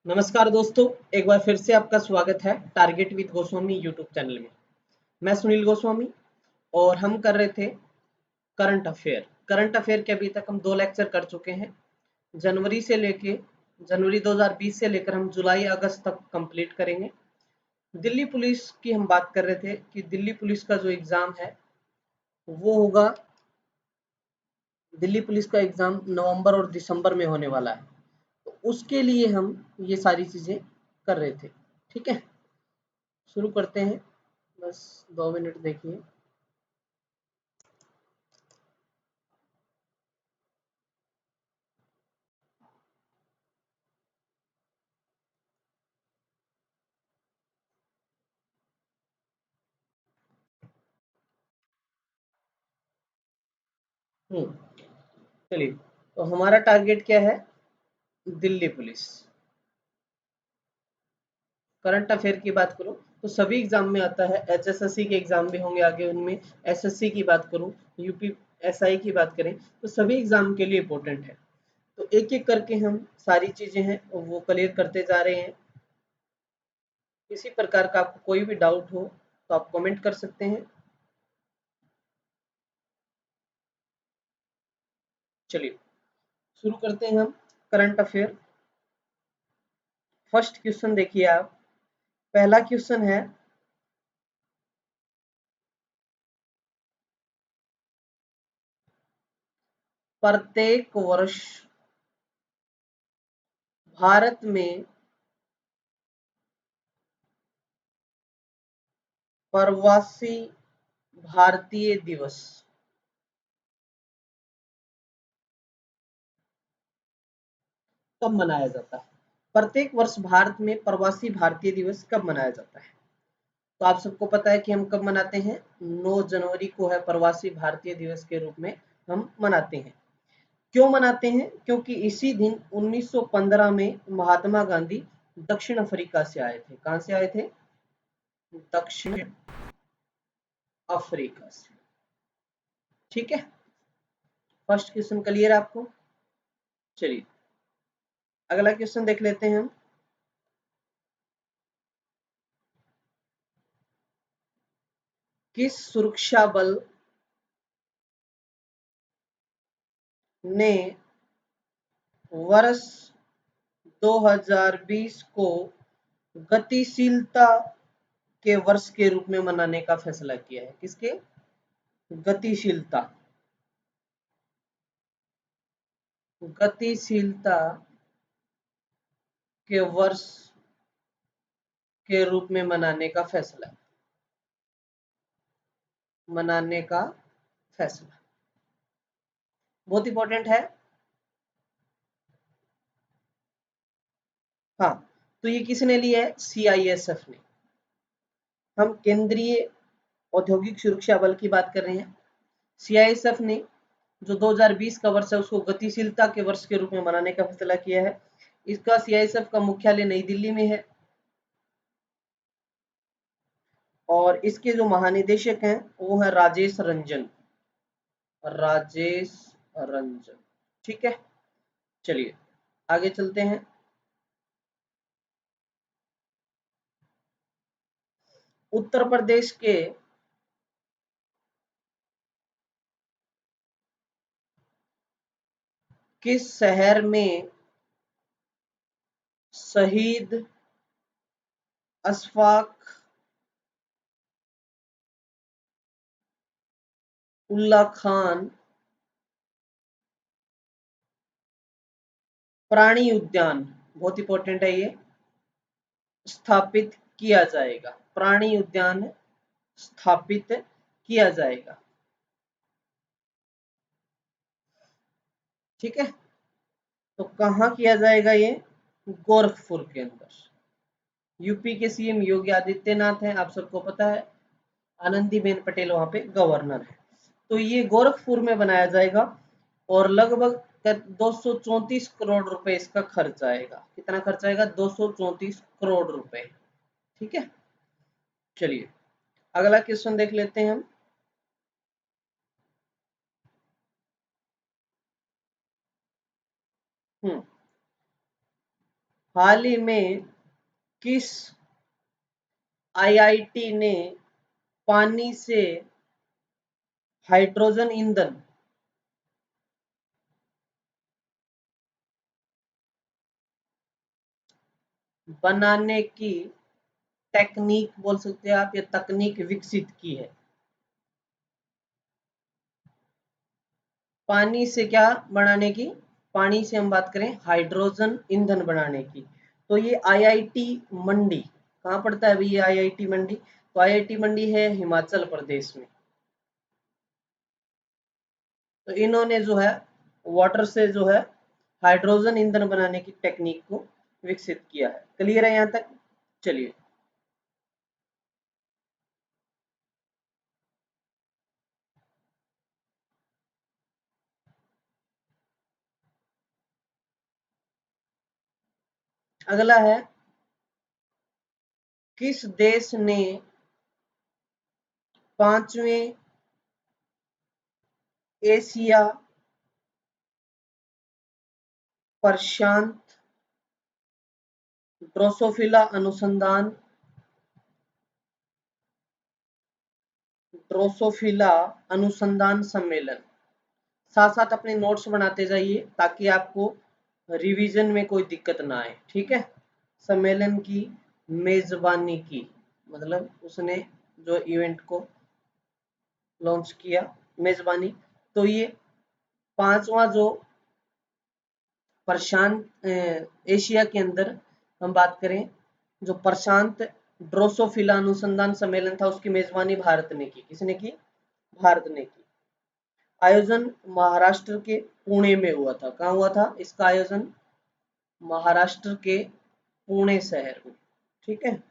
नमस्कार दोस्तों, एक बार फिर से आपका स्वागत है target with Goswami YouTube channel में। मैं सुनील गोस्वामी और हम कर रहे थे करंट अफेयर के अभी तक हम 2 लेक्चर कर चुके हैं। जनवरी 2020 से लेकर हम जुलाई अगस्त तक कंप्लीट करेंगे। दिल्ली पुलिस की हम बात कर रहे थे कि दिल्ली पुलिस का जो एग्ज़ाम है वो होगा। दिल्ली पुलिस का एग्ज़ाम नवंबर और दिसंबर में होने वाला है, तो उसके लिए हम ये सारी चीज़ें कर रहे थे। ठीक है, शुरू करते हैं। बस 2 मिनट देखिए। चलिए, तो हमारा टारगेट क्या है? दिल्ली पुलिस। करंट अफेयर की बात करूं तो सभी एग्जाम में आता है। एचएसएससी के एग्जाम भी होंगे आगे, उनमें एसएससी की बात करूं, यूपीएसआई की बात करें तो सभी एग्जाम के लिए इम्पोर्टेंट है। तो एक एक करके हम सारी चीजें हैं वो क्लियर करते जा रहे हैं। किसी प्रकार का आपको कोई भी डाउट हो तो आप कमेंट कर सकते हैं। चलिए शुरू करते हैं हम करंट अफेयर। फर्स्ट क्वेश्चन देखिए आप। पहला क्वेश्चन है, प्रत्येक वर्ष भारत में प्रवासी भारतीय दिवस कब मनाया जाता है? प्रत्येक वर्ष भारत में प्रवासी भारतीय दिवस कब मनाया जाता है? तो आप सबको पता है कि हम कब मनाते हैं। 9 जनवरी को है प्रवासी भारतीय दिवस के रूप में हम मनाते हैं। क्यों मनाते हैं? क्योंकि इसी दिन 1915 में महात्मा गांधी दक्षिण अफ्रीका से आए थे। कहां से आए थे? दक्षिण अफ्रीका से। ठीक है, फर्स्ट क्वेश्चन क्लियर है आपको? चलिए अगला क्वेश्चन देख लेते हैं हम। किस सुरक्षा बल ने वर्ष 2020 को गतिशीलता के वर्ष के रूप में मनाने का फैसला किया है? किसके? गतिशीलता। गतिशीलता के वर्ष के रूप में मनाने का फैसला बहुत इंपॉर्टेंट है। हाँ, तो ये किसने लिया है? सीआईएसएफ ने। हम केंद्रीय औद्योगिक सुरक्षा बल की बात कर रहे हैं। सीआईएसएफ ने जो 2020 का वर्ष है उसको गतिशीलता के वर्ष के रूप में मनाने का फैसला किया है। इसका सीआईएसएफ का मुख्यालय नई दिल्ली में है और इसके जो महानिदेशक हैं वो है राजेश रंजन। ठीक है, चलिए आगे चलते हैं। उत्तर प्रदेश के किस शहर में शहीद अशफाक उल्ला खान प्राणी उद्यान, बहुत इंपॉर्टेंट है ये, स्थापित किया जाएगा? प्राणी उद्यान स्थापित किया जाएगा। ठीक है, तो कहाँ किया जाएगा ये? गोरखपुर के अंदर। यूपी के सीएम योगी आदित्यनाथ हैं, आप सबको पता है। आनंदीबेन पटेल वहां पे गवर्नर है। तो ये गोरखपुर में बनाया जाएगा और लगभग 234 करोड़ रुपए इसका खर्च आएगा। कितना खर्च आएगा? 234 करोड़ रुपए। ठीक है, चलिए अगला क्वेश्चन देख लेते हैं हम। हम्म हाल ही में किस आईआईटी ने पानी से हाइड्रोजन ईंधन बनाने की टेक्निक बोल सकते हैं आप, या तकनीक विकसित की है? पानी से क्या बनाने की? पानी से हम बात करें हाइड्रोजन ईंधन बनाने की, तो ये आईआईटी मंडी कहाँ पड़ता है अभी ये आईआईटी मंडी? तो आईआईटी मंडी है हिमाचल प्रदेश में। तो इन्होंने जो है वाटर से जो है हाइड्रोजन ईंधन बनाने की टेक्निक को विकसित किया है। क्लियर है यहाँ तक? चलिए अगला है, किस देश ने पांचवें एशिया प्रशांत ड्रोसोफिला अनुसंधान सम्मेलन, साथ साथ अपने नोट्स बनाते जाइए ताकि आपको रिवीजन में कोई दिक्कत ना आए, ठीक है? सम्मेलन की मेजबानी की, मतलब उसने जो इवेंट को लॉन्च किया, मेजबानी। तो ये पांचवा जो प्रशांत एशिया के अंदर हम बात करें, जो प्रशांत ड्रोसोफिला अनुसंधान सम्मेलन था, उसकी मेजबानी भारत ने की। किसने की? भारत ने की। आयोजन महाराष्ट्र के पुणे में हुआ था। कहाँ हुआ था इसका आयोजन? महाराष्ट्र के पुणे शहर में, ठीक है?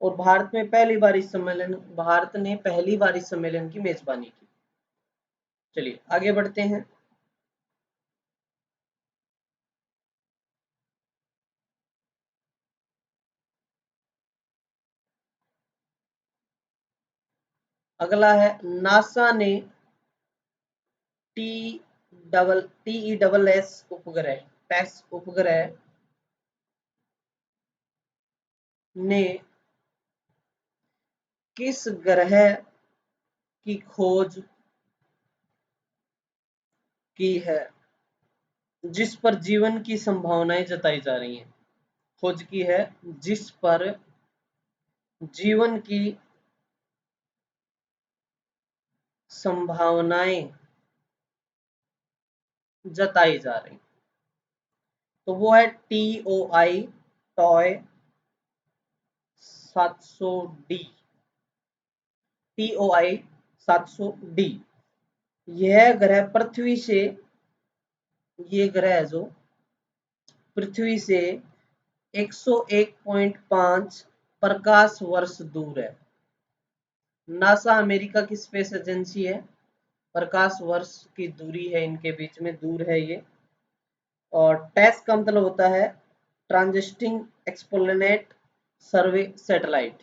और भारत ने पहली बार इस सम्मेलन की मेजबानी की। चलिए आगे बढ़ते हैं। अगला है, नासा ने टी TESS उपग्रह, टेस उपग्रह ने किस ग्रह की खोज की है जिस पर जीवन की संभावनाएं जताई जा रही हैं? खोज की है जिस पर जीवन की संभावनाएं जताई जा रही, तो वो है TOI 700D। TOI 700D, यह ग्रह पृथ्वी से, ये ग्रह जो पृथ्वी से 101.5 प्रकाश वर्ष दूर है। नासा अमेरिका की स्पेस एजेंसी है, प्रकाश वर्ष की दूरी है इनके बीच में, दूर है ये। और टेस का मतलब होता है ट्रांजिस्टिंग एक्सप्लेनेट सर्वे सैटेलाइट,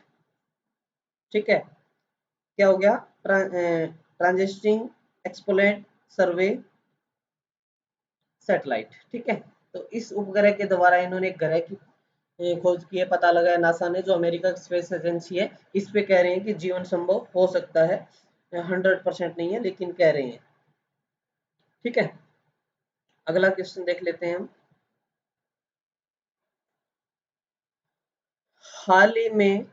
ठीक है? क्या हो गया? ट्रांजिस्टिंग एक्सप्लेनेट सर्वे सैटेलाइट, ठीक है? तो इस उपग्रह के द्वारा इन्होंने एक ग्रह की खोज की है, पता लगा है नासा ने, जो अमेरिका की स्पेस एजेंसी है। इस पे कह रहे हैं कि जीवन संभव हो सकता है, 100% नहीं है लेकिन कह रहे हैं, ठीक है? अगला क्वेश्चन देख लेते हैं हम। हाल ही में,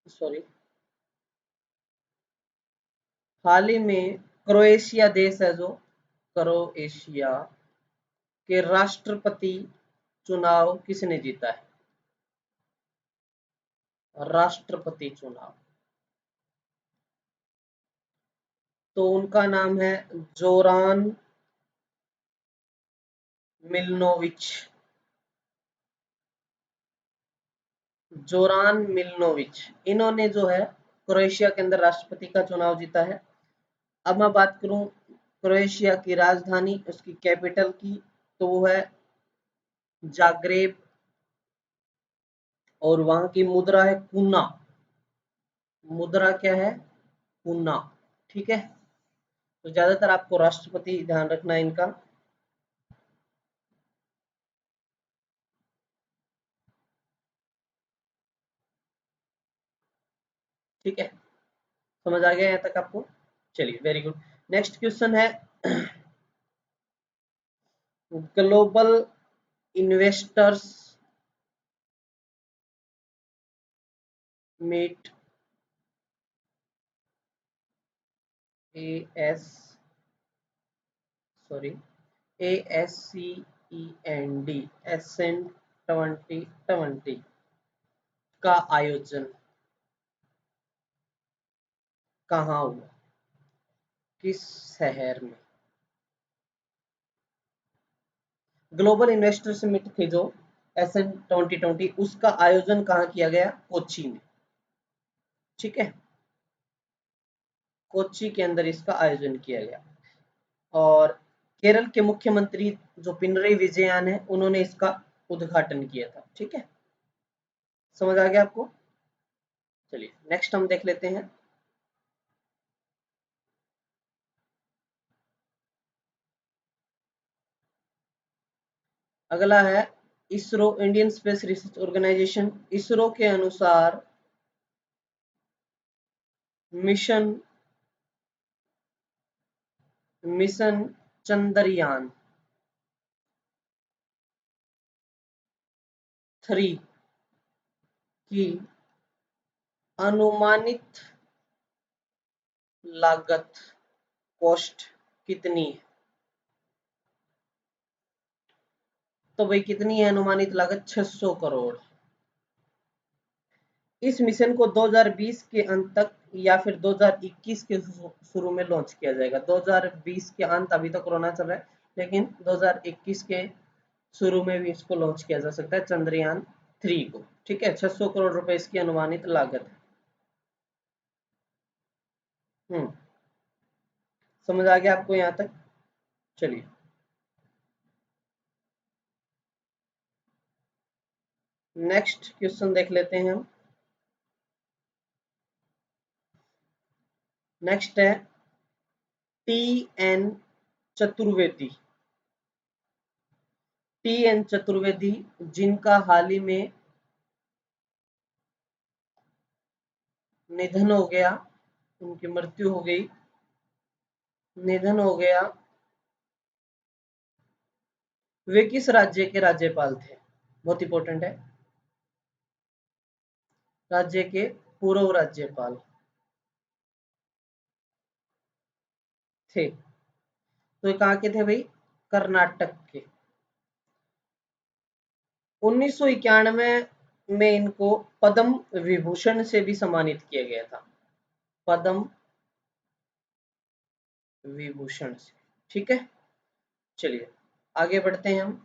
सॉरी, हाल ही में क्रोएशिया देश है जो, क्रोएशिया के राष्ट्रपति चुनाव किसने जीता है? राष्ट्रपति चुनाव, तो उनका नाम है जोरान मिलनोविच। जोरान मिलनोविच, इन्होंने जो है क्रोएशिया के अंदर राष्ट्रपति का चुनाव जीता है। अब मैं बात करूं क्रोएशिया की राजधानी, उसकी कैपिटल की, तो वो है जाग्रेब, और वहां की मुद्रा है कूना। मुद्रा क्या है? कूना, ठीक है? तो ज्यादातर आपको राष्ट्रपति ध्यान रखना है इनका। ठीक है, समझ आ गया यहाँ तक आपको? चलिए, वेरी गुड। नेक्स्ट क्वेश्चन है global investors meet AS sorry ASCEND Ascend 2020 का आयोजन कहाँ हुआ, किस शहर में? ग्लोबल इन्वेस्टर समिट थे जो एसएन 2020, उसका आयोजन कहाँ किया गया? कोच्चि में। ठीक है, कोच्चि के अंदर इसका आयोजन किया गया। और केरल के मुख्यमंत्री जो पिनरई विजयन है, उन्होंने इसका उद्घाटन किया था। ठीक है, समझ आ गया आपको? चलिए, नेक्स्ट हम देख लेते हैं। अगला है ISRO, Indian Space Research Organisation. ISRO के अनुसार मिशन मिशन चंद्रयान 3 की अनुमानित लागत कॉस्ट कितनी है? तो भाई कितनी है अनुमानित लागत? 600 करोड़। इस मिशन को 2020 के अंत तक या फिर 2021 के शुरू में लॉन्च किया जाएगा। 2020 के अंत, अभी तो कोरोना चल रहा है, लेकिन 2021 के शुरू में भी इसको लॉन्च किया जा सकता है, चंद्रयान 3 को। ठीक है, 600 करोड़ रुपए इसकी अनुमानित लागत है। समझ आ गया आपको यहाँ तक? चलिए, नेक्स्ट क्वेश्चन देख लेते हैं हम। नेक्स्ट है T N Chaturvedi. T N Chaturvedi, जिनका हाल ही में निधन हो गया, उनकी मृत्यु हो गई, निधन हो गया, वे किस राज्य के राज्यपाल थे? बहुत इंपॉर्टेंट है, राज्य के पूर्व राज्यपाल थे। तो ये कहाँ के थे भाई? कर्नाटक के। 1991 में इनको पद्म विभूषण से भी सम्मानित किया गया था, पद्म विभूषण से। ठीक है, चलिए आगे बढ़ते हैं हम।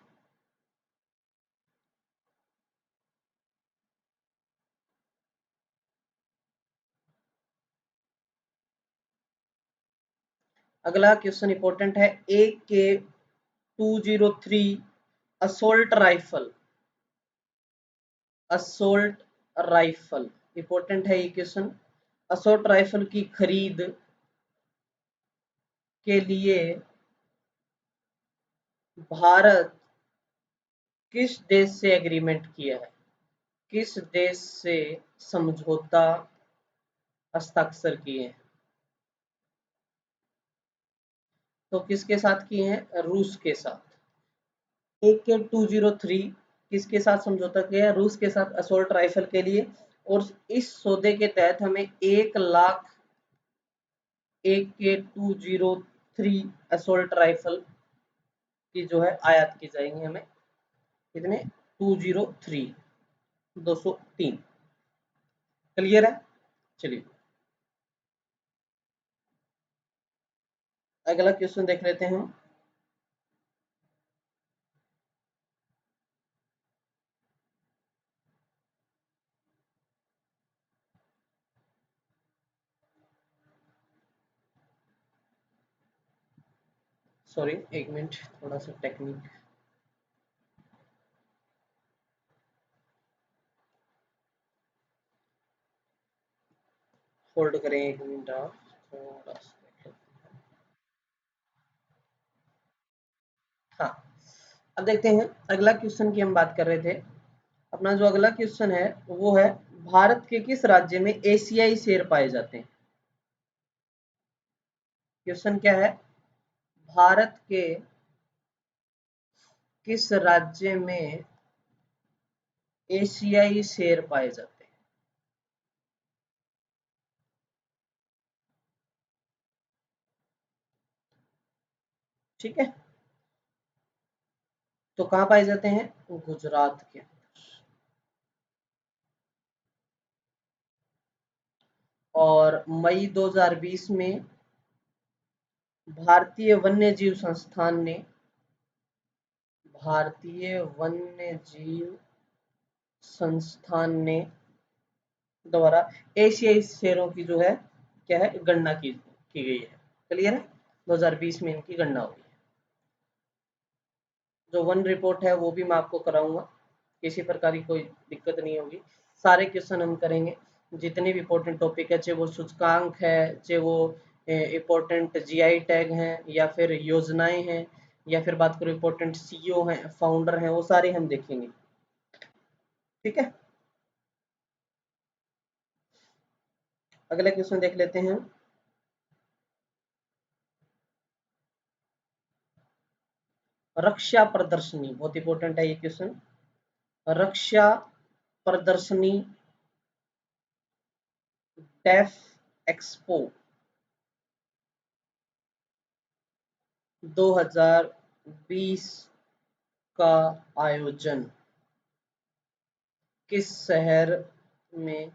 अगला क्वेश्चन इंपॉर्टेंट है, AK-203 assault rifle. Assault rifle important है ये क्वेश्चन। असोल्ट राइफल की खरीद के लिए भारत किस देश से एग्रीमेंट किया है? किस देश से समझौता हस्ताक्षर किए हैं? तो किसके साथ किए हैं? रूस के साथ। AK-203 किसके साथ समझौता किया है? रूस के साथ, असोल्ट राइफल के लिए। और इस सौदे के तहत हमें 1 लाख AK-203 असोल्ट राइफल की जो है आयात की जाएंगे हमें। कितने? 203, 203। क्लियर है? चलिए, अगला क्वेश्चन देख लेते हैं हम। सॉरी, एक मिनट, थोड़ा सा टेक्निक। होल्ड करें एक मिनट आप, थोड़ा सा। हाँ, अब देखते हैं अगला क्वेश्चन की हम बात कर रहे थे। अपना जो अगला क्वेश्चन है वो है भारत के किस राज्य में एशियाई शेर पाए जाते हैं? क्वेश्चन क्या है? भारत के किस राज्य में एशियाई शेर पाए जाते हैं? ठीक है, तो कहाँ पाए जाते हैं? गुजरात के। और मई 2020 में भारतीय वन्य जीव संस्थान ने भारतीय वन्य जीव संस्थान ने द्वारा एशियाई शेरों की जो है क्या है गणना की गई है। क्लियर है? 2020 में इनकी गणना हुई है। जो वन रिपोर्ट है वो भी मैं आपको कराऊंगा, किसी प्रकार की कोई दिक्कत नहीं होगी। सारे क्वेश्चन हम करेंगे, जितने भी इंपॉर्टेंट टॉपिक है, चाहे वो सूचकांक है, चाहे वो इम्पोर्टेंट जीआई टैग हैं, या फिर योजनाएं हैं, या फिर बात करो इम्पोर्टेंट सीईओ हैं, फाउंडर हैं, वो सारे हम देखेंगे। ठीक है, अगला क्वेश्चन देख लेते हैं। रक्षा प्रदर्शनी, बहुत इंपॉर्टेंट है ये क्वेश्चन। रक्षा प्रदर्शनी डेफ एक्सपो 2020 का आयोजन किस शहर में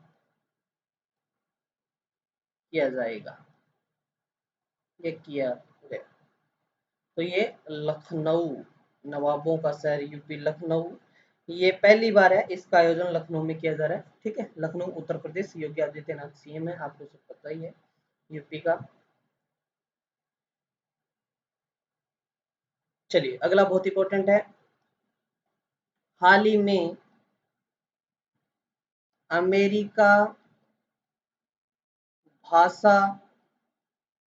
किया जाएगा? ये किया गया, तो ये लखनऊ, नवाबों का शहर यूपी लखनऊ, ये पहली बार है इसका आयोजन लखनऊ में किया जा रहा है। ठीक है, लखनऊ उत्तर प्रदेश, योगी आदित्यनाथ सीएम है, आपको सब पता ही है यूपी का। चलिए अगला बहुत इंपॉर्टेंट है। हाल ही में अमेरिका भाषा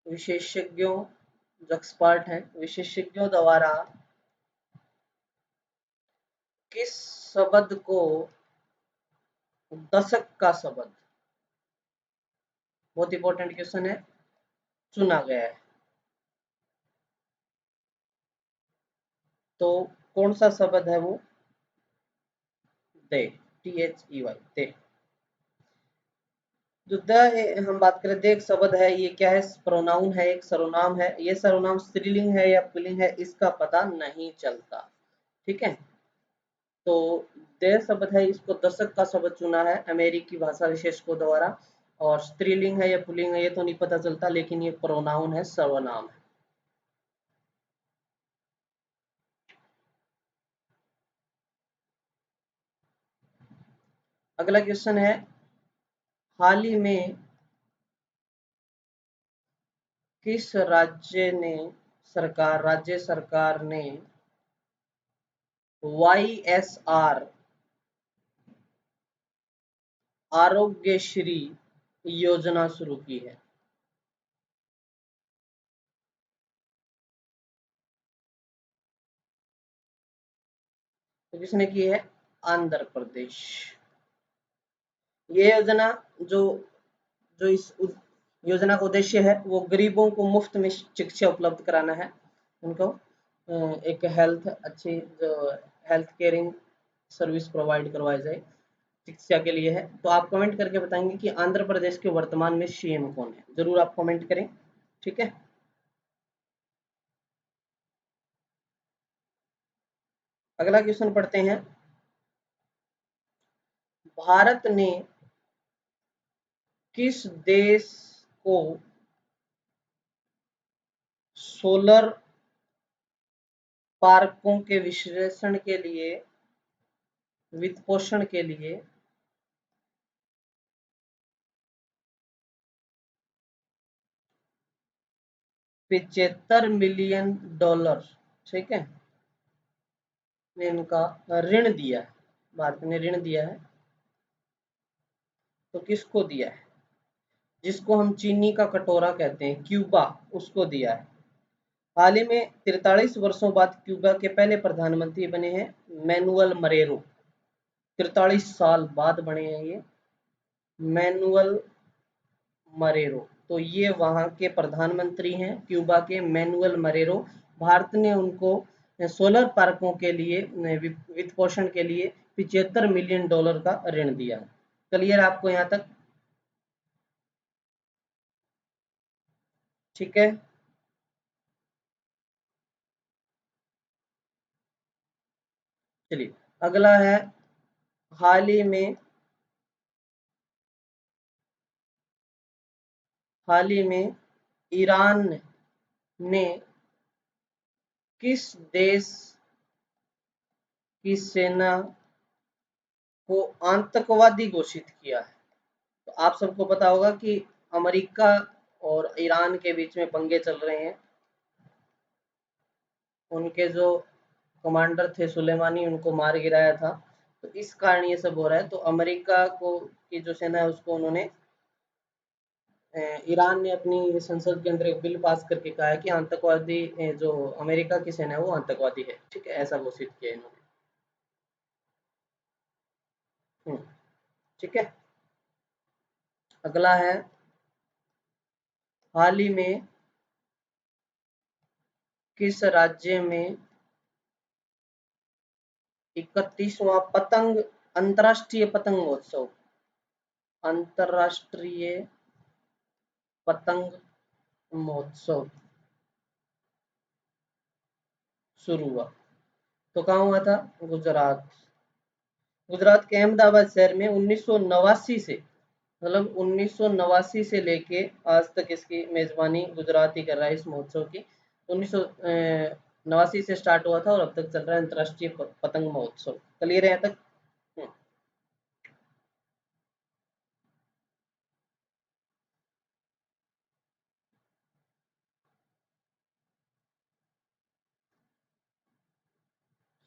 विशेषज्ञों, जो एक्सपर्ट हैं, विशेषज्ञों द्वारा किस शब्द को दशक का शब्द, बहुत इंपॉर्टेंट क्वेश्चन है, चुना गया है? तो कौन सा शब्द है वो? दे, THEY, दे। जो द हम बात करें, देख शब्द है, ये क्या है? प्रोनाउन है, एक सर्वनाम है। ये सर्वनाम स्त्रीलिंग है या पुल्लिंग है इसका पता नहीं चलता। ठीक है, तो दे शब्द है, इसको दशक का शब्द चुना है अमेरिकी भाषा विशेषज्ञों द्वारा। और स्त्रीलिंग है या पुल्लिंग है ये तो नहीं पता चलता, लेकिन ये प्रोनाउन है, सर्वनाम है। अगला क्वेश्चन है, हाल ही में किस राज्य सरकार ने YSR आरोग्यश्री योजना शुरू की है? तो किसने की है? आंध्र प्रदेश। ये योजना जो जो इस योजना का उद्देश्य है वो गरीबों को मुफ्त में शिक्षा उपलब्ध कराना है। उनको एक अच्छी जो हेल्थ केयरिंग सर्विस प्रोवाइड करवाई जाए, शिक्षा के लिए है। तो आप कमेंट करके बताएंगे कि आंध्र प्रदेश के वर्तमान में सीएम कौन है, जरूर आप कमेंट करें। ठीक है, अगला क्वेश्चन पढ़ते हैं। भारत ने किस देश को सोलर पार्कों के विश्लेषण के लिए, वित्त पोषण के लिए 75 मिलियन डॉलर, ठीक है, ने इनका ऋण दिया है? भारत ने ऋण दिया है, तो किसको दिया है? जिसको हम चीनी का कटोरा कहते हैं, क्यूबा, उसको दिया है। हाल ही में 43 वर्षों बाद क्यूबा के पहले प्रधानमंत्री बने हैं मैनुअल मरेरो। 43 साल बाद बने हैं ये। मैनुअल मरेरो। तो ये वहाँ के प्रधानमंत्री हैं क्यूबा के, मैनुअल मरेरो। भारत ने उनको सोलर पार्कों के लिए वित्त पोषण के लिए $75 मिलियन का ऋण दिया। क्लियर आपको यहाँ तक? ठीक है। चलिए अगला है, हाल ही में ईरान ने किस देश की सेना को आतंकवादी घोषित किया है? तो आप सबको पता होगा कि अमेरिका और ईरान के बीच में पंगे चल रहे हैं। उनके जो कमांडर थे सुलेमानी, उनको मार गिराया था। तो इस कारण ये सब हो रहा है। तो अमेरिका को की जो सेना है उसको उन्होंने ईरान ने अपनी संसद के अंदर एक बिल पास करके कहा है कि आतंकवादी जो अमेरिका की सेना है वो आतंकवादी है। ठीक है, ऐसा घोषित किया इन्होंने। ठीक है। अगला है, हाल ही में किस राज्य में 31वां अंतर्राष्ट्रीय पतंग महोत्सव अंतर्राष्ट्रीय पतंग महोत्सव शुरू हुआ? तो कहाँ हुआ था? गुजरात। गुजरात के अहमदाबाद शहर में 1989 से, मतलब 1989 से लेके आज तक इसकी मेजबानी गुजरात ही कर रहा है इस महोत्सव की। 1989 से स्टार्ट हुआ था और अब तक चल रहा है अंतर्राष्ट्रीय पतंग महोत्सव। क्लियर है यहाँ तक? हम्म,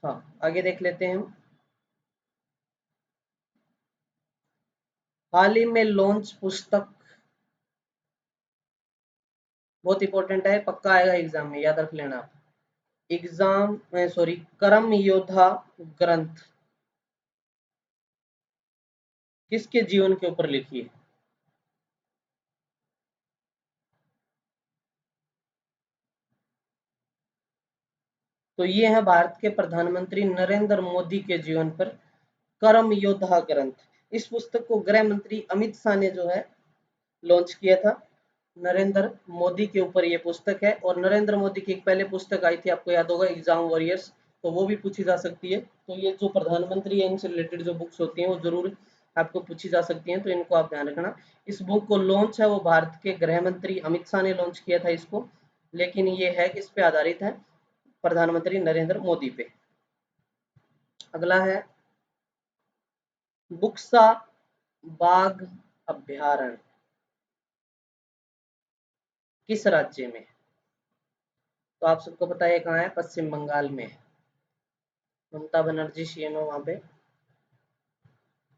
हाँ आगे देख लेते हैं हम। हाल ही में लॉन्च पुस्तक, बहुत इंपॉर्टेंट है, पक्का आएगा एग्जाम में, याद रख लेना आप। एग्जाम सॉरी, कर्म योद्धा ग्रंथ किसके जीवन के ऊपर लिखी है? तो ये है भारत के प्रधानमंत्री नरेंद्र मोदी के जीवन पर कर्म योद्धा ग्रंथ। इस पुस्तक को गृह मंत्री अमित शाह ने जो है लॉन्च किया था। नरेंद्र मोदी के ऊपर ये पुस्तक है। और नरेंद्र मोदी की एक पहले पुस्तक आई थी, आपको याद होगा, एग्जाम वॉरियर्स, तो वो भी पूछी जा सकती है। तो ये जो प्रधानमंत्री है इनसे रिलेटेड जो बुक्स होती हैं वो जरूर आपको पूछी जा सकती हैं, तो इनको आप ध्यान रखना। इस बुक को लॉन्च है वो भारत के गृह मंत्री अमित शाह ने लॉन्च किया था इसको, लेकिन ये है किस पे आधारित है? प्रधानमंत्री नरेंद्र मोदी पे। अगला है, बुक्सा बाघ अभ्यारण्य किस राज्य में? तो आप सबको पता है कहाँ है? पश्चिम बंगाल में है। ममता बनर्जी सीएम है वहां पे।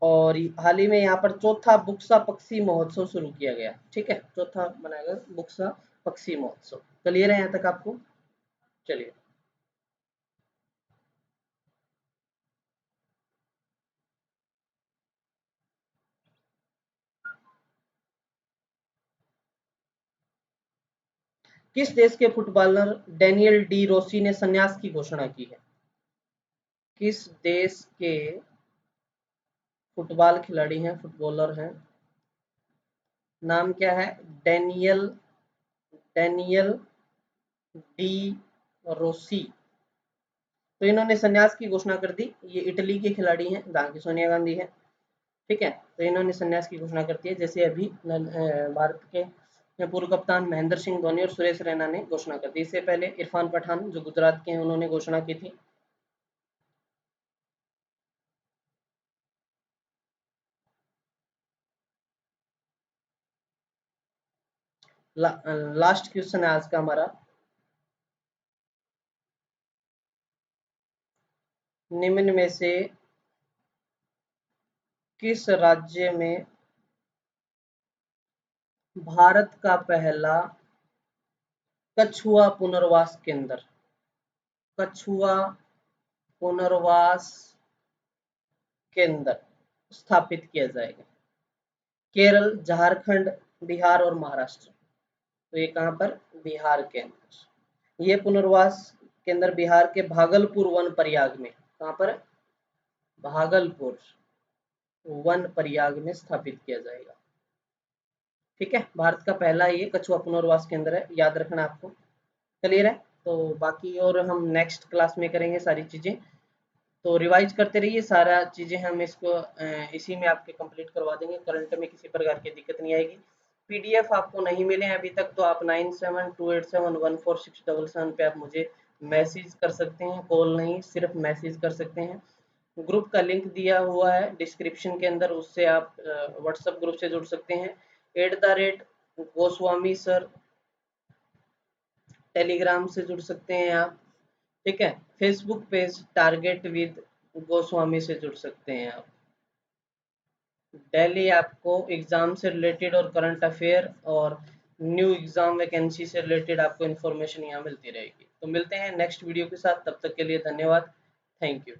और हाल ही में यहाँ पर चौथा बुक्सा पक्षी महोत्सव शुरू किया गया। ठीक है, चौथा बनाया गया बुक्सा पक्षी महोत्सव। क्लियर है यहाँ तक आपको? चलिए, किस देश के फुटबॉलर डेनियल डी रोसी ने संन्यास की घोषणा की है? किस देश के फुटबॉल खिलाड़ी हैं, फुटबॉलर हैं, नाम क्या है? Daniel Daniel De Rossi. तो इन्होंने संन्यास की घोषणा कर दी। ये इटली के खिलाड़ी हैं, जहाँ की सोनिया गांधी है। ठीक है, तो इन्होंने संन्यास की घोषणा कर दी है। जैसे अभी भारत के पूर्व कप्तान महेंद्र सिंह धोनी और सुरेश रैना ने घोषणा कर दी। इससे पहले इरफान पठान जो गुजरात के हैं उन्होंने घोषणा की थी। लास्ट क्वेश्चन है आज का हमारा, निम्न में से किस राज्य में भारत का पहला कछुआ पुनर्वास केंद्र कछुआ पुनर्वास केंद्र स्थापित किया जाएगा? केरल, झारखंड, बिहार और महाराष्ट्र। तो ये कहाँ पर? बिहार के अंदर। ये पुनर्वास केंद्र बिहार के भागलपुर वन परियाग में, कहाँ पर? भागलपुर वन परियाग में स्थापित किया जाएगा। ठीक है, भारत का पहला ये कछुआ पुनर्वास केंद्र है, याद रखना आपको। क्लियर है? तो बाकी और हम नेक्स्ट क्लास में करेंगे सारी चीजें। तो रिवाइज करते रहिए, सारा चीजें हम इसको इसी में आपके कंप्लीट करवा देंगे। करंट में किसी प्रकार की दिक्कत नहीं आएगी। पीडीएफ आपको नहीं मिले अभी तक तो आप 9728714677 पे आप मुझे मैसेज कर सकते हैं, कॉल नहीं, सिर्फ मैसेज कर सकते हैं। ग्रुप का लिंक दिया हुआ है डिस्क्रिप्शन के अंदर, उससे आप व्हाट्सएप ग्रुप से जुड़ सकते हैं। @गोस्वामी सर टेलीग्राम से जुड़ सकते हैं आप। ठीक है, Facebook page target with Goswami से जुड़ सकते हैं आप। डेली आपको एग्जाम से रिलेटेड और करंट अफेयर और न्यू एग्जाम वैकेंसी से रिलेटेड आपको इन्फॉर्मेशन यहाँ मिलती रहेगी। तो मिलते हैं नेक्स्ट वीडियो के साथ, तब तक के लिए धन्यवाद। Thank you.